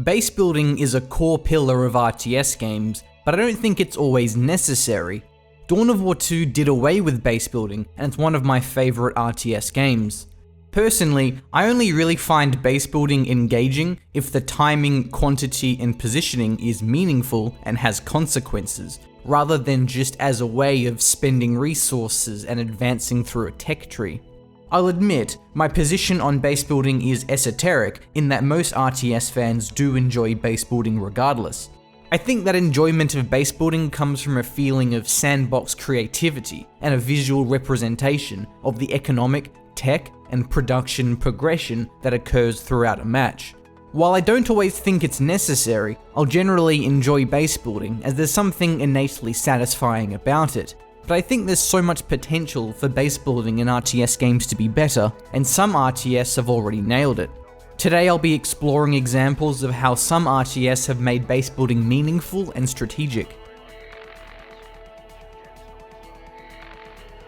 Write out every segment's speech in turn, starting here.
Base building is a core pillar of RTS games, but I don't think it's always necessary. Dawn of War 2 did away with base building, and it's one of my favourite RTS games. Personally, I only really find base building engaging if the timing, quantity, and positioning is meaningful and has consequences, rather than just as a way of spending resources and advancing through a tech tree. I'll admit, my position on base building is esoteric in that most RTS fans do enjoy base building regardless. I think that enjoyment of base building comes from a feeling of sandbox creativity and a visual representation of the economic, tech, and production progression that occurs throughout a match. While I don't always think it's necessary, I'll generally enjoy base building as there's something innately satisfying about it. But I think there's so much potential for base building in RTS games to be better, and some RTS have already nailed it. Today I'll be exploring examples of how some RTS have made base building meaningful and strategic.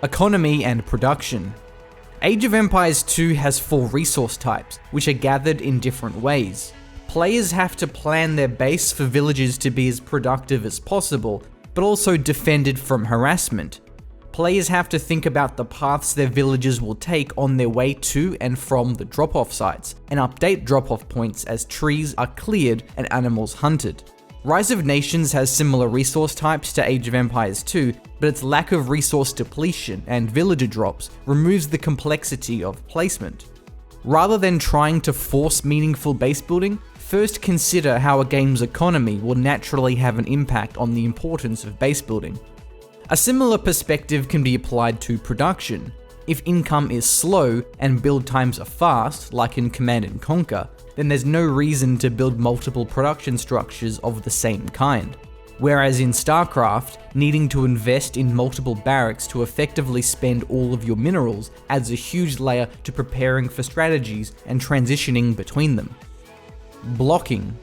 Economy and production. Age of Empires 2 has 4 resource types, which are gathered in different ways. Players have to plan their base for villages to be as productive as possible, but also defended from harassment. Players have to think about the paths their villages will take on their way to and from the drop-off sites, and update drop-off points as trees are cleared and animals hunted. Rise of Nations has similar resource types to Age of Empires 2, but its lack of resource depletion and villager drops removes the complexity of placement. Rather than trying to force meaningful base building, first consider how a game's economy will naturally have an impact on the importance of base building. A similar perspective can be applied to production. If income is slow and build times are fast, like in Command & Conquer, then there's no reason to build multiple production structures of the same kind. Whereas in StarCraft, needing to invest in multiple barracks to effectively spend all of your minerals adds a huge layer to preparing for strategies and transitioning between them. Blocking.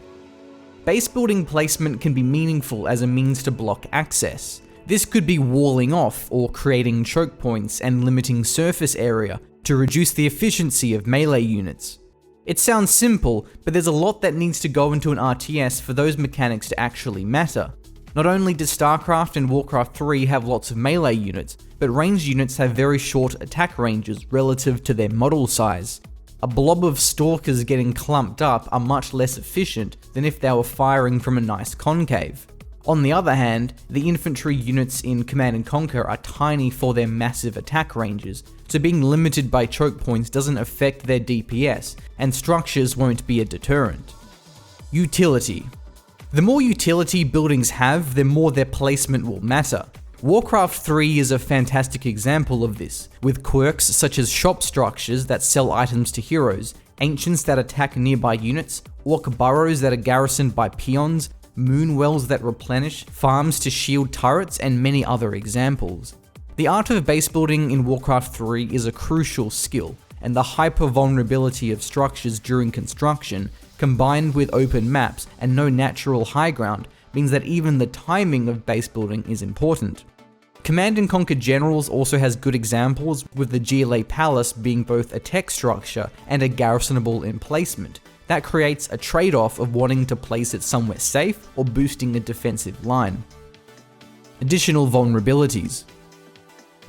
Base building placement can be meaningful as a means to block access. This could be walling off or creating choke points and limiting surface area to reduce the efficiency of melee units. It sounds simple, but there's a lot that needs to go into an RTS for those mechanics to actually matter. Not only does StarCraft and Warcraft 3 have lots of melee units, but ranged units have very short attack ranges relative to their model size. A blob of stalkers getting clumped up are much less efficient than if they were firing from a nice concave. On the other hand, the infantry units in Command & Conquer are tiny for their massive attack ranges, so being limited by choke points doesn't affect their DPS, and structures won't be a deterrent. Utility. The more utility buildings have, the more their placement will matter. Warcraft 3 is a fantastic example of this, with quirks such as shop structures that sell items to heroes, ancients that attack nearby units, orc burrows that are garrisoned by peons, moon wells that replenish, farms to shield turrets, and many other examples. The art of base building in Warcraft 3 is a crucial skill, and the hyper-vulnerability of structures during construction, combined with open maps and no natural high ground, means that even the timing of base building is important. Command & Conquer Generals also has good examples, with the GLA Palace being both a tech structure and a garrisonable emplacement. That creates a trade-off of wanting to place it somewhere safe or boosting a defensive line. Additional vulnerabilities.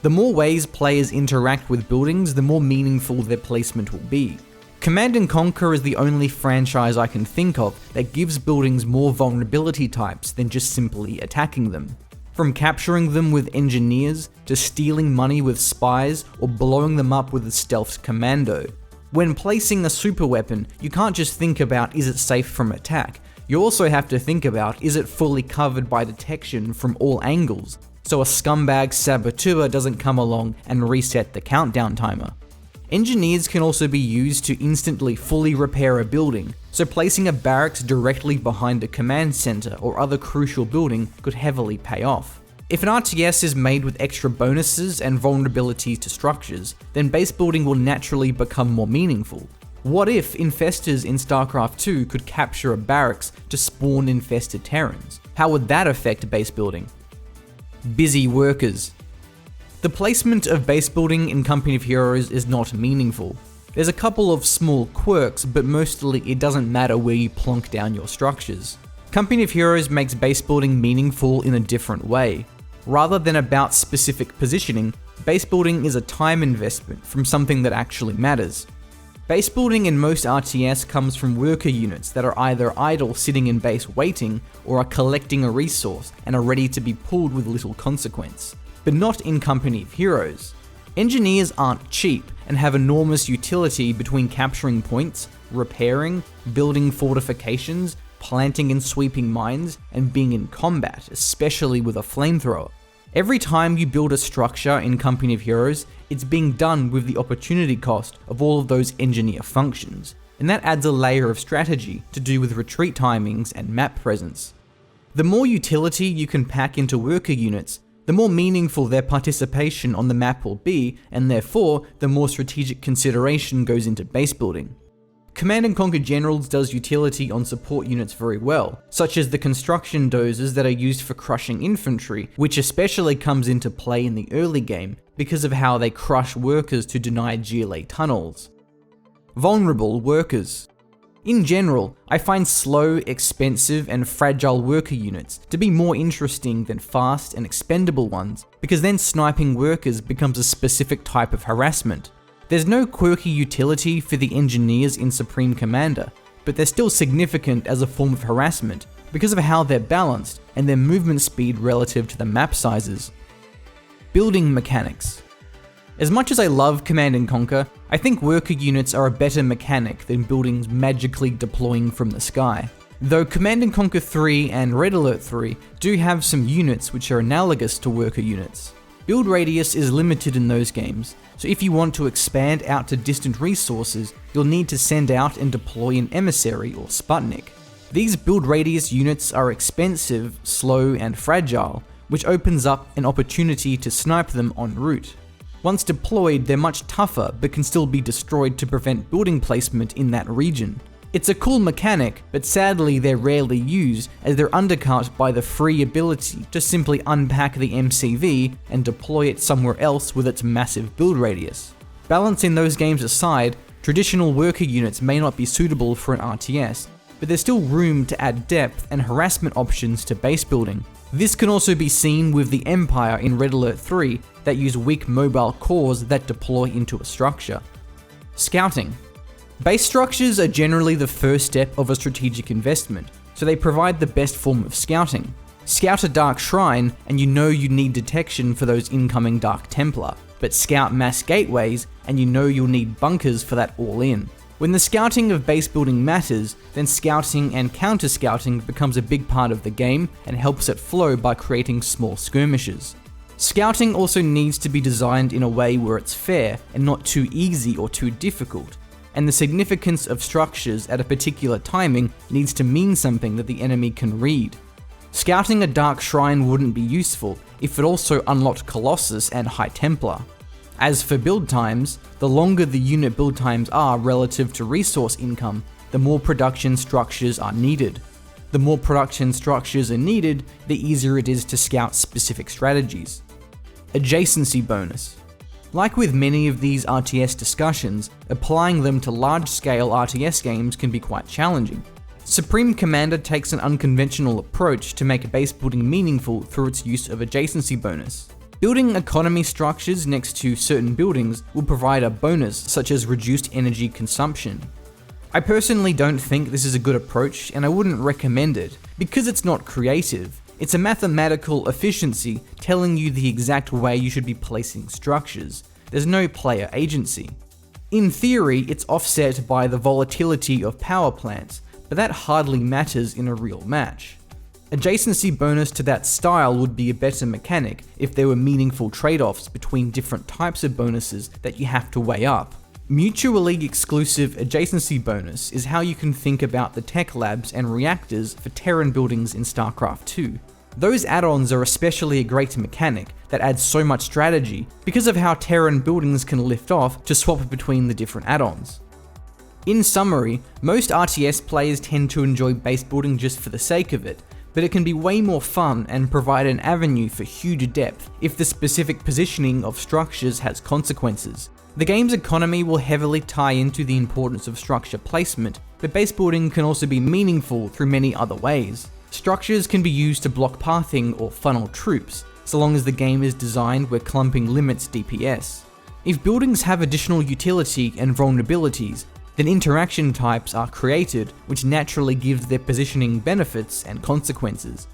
The more ways players interact with buildings, the more meaningful their placement will be. Command & Conquer is the only franchise I can think of that gives buildings more vulnerability types than just simply attacking them. From capturing them with engineers, to stealing money with spies, or blowing them up with a stealth commando. When placing a super weapon, you can't just think about is it safe from attack, you also have to think about is it fully covered by detection from all angles, so a scumbag saboteur doesn't come along and reset the countdown timer. Engineers can also be used to instantly fully repair a building, so placing a barracks directly behind a command center or other crucial building could heavily pay off. If an RTS is made with extra bonuses and vulnerabilities to structures, then base building will naturally become more meaningful. What if infestors in StarCraft 2 could capture a barracks to spawn infested Terrans? How would that affect base building? Busy workers. The placement of base building in Company of Heroes is not meaningful. There's a couple of small quirks, but mostly it doesn't matter where you plonk down your structures. Company of Heroes makes base building meaningful in a different way. Rather than about specific positioning, base building is a time investment from something that actually matters. Base building in most RTS comes from worker units that are either idle sitting in base waiting or are collecting a resource and are ready to be pulled with little consequence. But not in Company of Heroes. Engineers aren't cheap and have enormous utility between capturing points, repairing, building fortifications, planting and sweeping mines, and being in combat, especially with a flamethrower. Every time you build a structure in Company of Heroes, it's being done with the opportunity cost of all of those engineer functions, and that adds a layer of strategy to do with retreat timings and map presence. The more utility you can pack into worker units, the more meaningful their participation on the map will be, and therefore, the more strategic consideration goes into base building. Command & Conquer Generals does utility on support units very well, such as the construction dozers that are used for crushing infantry, which especially comes into play in the early game because of how they crush workers to deny GLA tunnels. Vulnerable workers. In general, I find slow, expensive, and fragile worker units to be more interesting than fast and expendable ones, because then sniping workers becomes a specific type of harassment. There's no quirky utility for the engineers in Supreme Commander, but they're still significant as a form of harassment because of how they're balanced and their movement speed relative to the map sizes. Building mechanics. As much as I love Command & Conquer, I think worker units are a better mechanic than buildings magically deploying from the sky. Though Command & Conquer 3 and Red Alert 3 do have some units which are analogous to worker units. Build radius is limited in those games, so if you want to expand out to distant resources, you'll need to send out and deploy an emissary or Sputnik. These build radius units are expensive, slow, and fragile, which opens up an opportunity to snipe them en route. Once deployed, they're much tougher but can still be destroyed to prevent building placement in that region. It's a cool mechanic, but sadly they're rarely used as they're undercut by the free ability to simply unpack the MCV and deploy it somewhere else with its massive build radius. Balancing those games aside, traditional worker units may not be suitable for an RTS, but there's still room to add depth and harassment options to base building. This can also be seen with the Empire in Red Alert 3 that use weak mobile cores that deploy into a structure. Scouting. Base structures are generally the first step of a strategic investment, so they provide the best form of scouting. Scout a Dark Shrine and you know you need detection for those incoming Dark Templar, but scout mass gateways and you know you'll need bunkers for that all-in. When the scouting of base building matters, then scouting and counter-scouting becomes a big part of the game and helps it flow by creating small skirmishes. Scouting also needs to be designed in a way where it's fair and not too easy or too difficult, and the significance of structures at a particular timing needs to mean something that the enemy can read. Scouting a Dark Shrine wouldn't be useful if it also unlocked Colossus and High Templar. As for build times, the longer the unit build times are relative to resource income, the more production structures are needed. The more production structures are needed, the easier it is to scout specific strategies. Adjacency bonus. Like with many of these RTS discussions, applying them to large-scale RTS games can be quite challenging. Supreme Commander takes an unconventional approach to make base building meaningful through its use of adjacency bonus. Building economy structures next to certain buildings will provide a bonus such as reduced energy consumption. I personally don't think this is a good approach and I wouldn't recommend it, because it's not creative. It's a mathematical efficiency telling you the exact way you should be placing structures. There's no player agency. In theory, it's offset by the volatility of power plants, but that hardly matters in a real match. Adjacency bonus to that style would be a better mechanic if there were meaningful trade-offs between different types of bonuses that you have to weigh up. Mutually exclusive adjacency bonus is how you can think about the tech labs and reactors for Terran buildings in StarCraft 2. Those add-ons are especially a great mechanic that adds so much strategy because of how Terran buildings can lift off to swap between the different add-ons. In summary, most RTS players tend to enjoy base building just for the sake of it, but it can be way more fun and provide an avenue for huge depth if the specific positioning of structures has consequences. The game's economy will heavily tie into the importance of structure placement, but base building can also be meaningful through many other ways. Structures can be used to block pathing or funnel troops, so long as the game is designed where clumping limits DPS. If buildings have additional utility and vulnerabilities, then interaction types are created, which naturally gives their positioning benefits and consequences.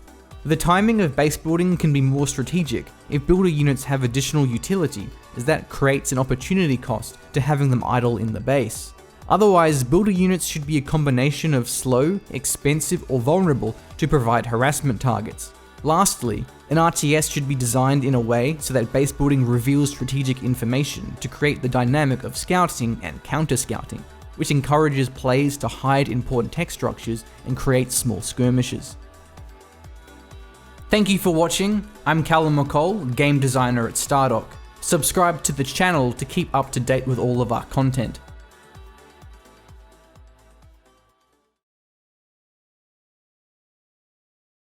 The timing of base building can be more strategic if builder units have additional utility, as that creates an opportunity cost to having them idle in the base. Otherwise, builder units should be a combination of slow, expensive, or vulnerable to provide harassment targets. Lastly, an RTS should be designed in a way so that base building reveals strategic information to create the dynamic of scouting and counter-scouting, which encourages players to hide important tech structures and create small skirmishes. Thank you for watching. I'm Callum McCall, game designer at Stardock. Subscribe to the channel to keep up to date with all of our content.